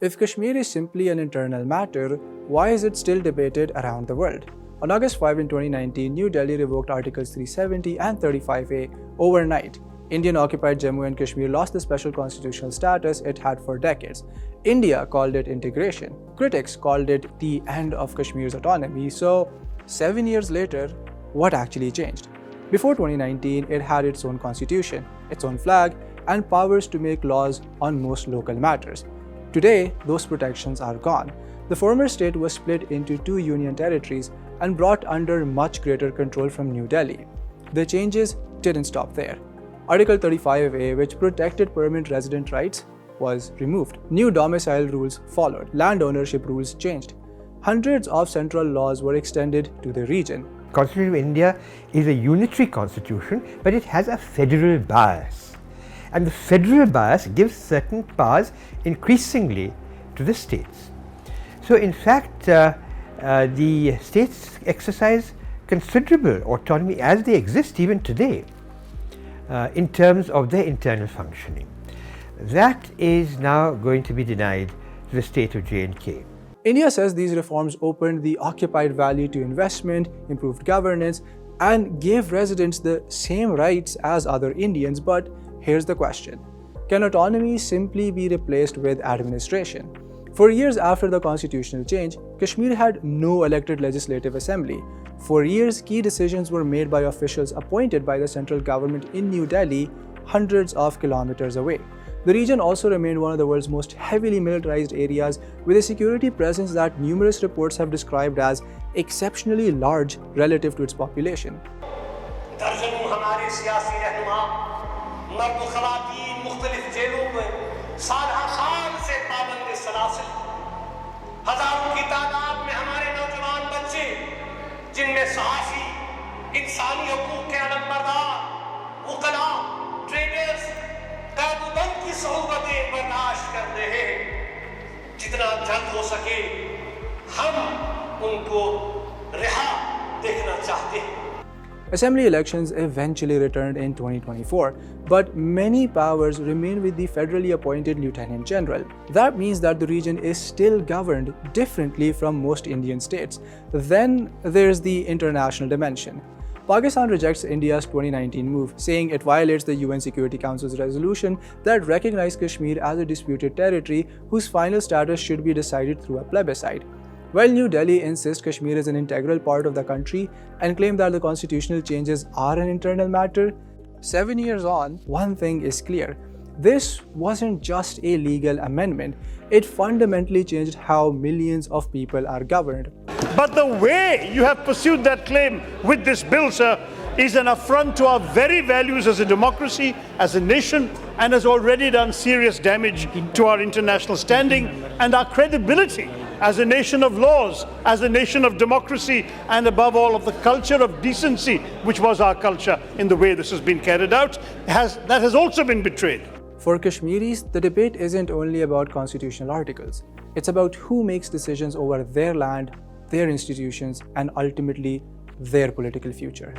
If Kashmir is simply an internal matter, why is it still debated around the world? On August 5 in 2019, New Delhi revoked Articles 370 and 35A overnight. Indian-occupied Jammu and Kashmir lost the special constitutional status it had for decades. India called it integration. Critics called it the end of Kashmir's autonomy. So, 7 years later, what actually changed? Before 2019, it had its own constitution, its own flag, and powers to make laws on most local matters. Today, those protections are gone. The former state was split into two union territories and brought under much greater control from New Delhi. The changes didn't stop there. Article 35A, which protected permanent resident rights, was removed. New domicile rules followed. Land ownership rules changed. Hundreds of central laws were extended to the region. Constitution of India is a unitary constitution, but it has a federal bias. And the federal bias gives certain powers increasingly to the states. So in fact, the states exercise considerable autonomy as they exist even today in terms of their internal functioning. That is now going to be denied to the state of J&K. India says these reforms opened the occupied valley to investment, improved governance, and gave residents the same rights as other Indians. But here's the question: can autonomy simply be replaced with administration? For years after the constitutional change, Kashmir had no elected legislative assembly. For years, key decisions were made by officials appointed by the central government in New Delhi, hundreds of kilometers away. The region also remained one of the world's most heavily militarized areas, with a security presence that numerous reports have described as exceptionally large relative to its population. जिनमें सहाफ़ी, इंसानी हुकूक के अलमबरदार, वकला, traders, कानून की सोहबतें बर्दाश्त कर रहे हैं। जितना जल्द हो सके हम उनको रिहा देखना चाहते हैं। Assembly elections eventually returned in 2024, but many powers remain with the federally appointed Lieutenant General. That means that the region is still governed differently from most Indian states. Then there's the international dimension. Pakistan rejects India's 2019 move, saying it violates the UN Security Council's resolution that recognized Kashmir as a disputed territory whose final status should be decided through a plebiscite. While New Delhi insists Kashmir is an integral part of the country and claim that the constitutional changes are an internal matter, 7 years on, one thing is clear. This wasn't just a legal amendment. It fundamentally changed how millions of people are governed. But the way you have pursued that claim with this bill, sir, is an affront to our very values as a democracy, as a nation, and has already done serious damage to our international standing and our credibility as a nation of laws, as a nation of democracy, and above all of the culture of decency, which was our culture in the way this has been carried out, that has also been betrayed. For Kashmiris, the debate isn't only about constitutional articles. It's about who makes decisions over their land, their institutions, and ultimately their political future.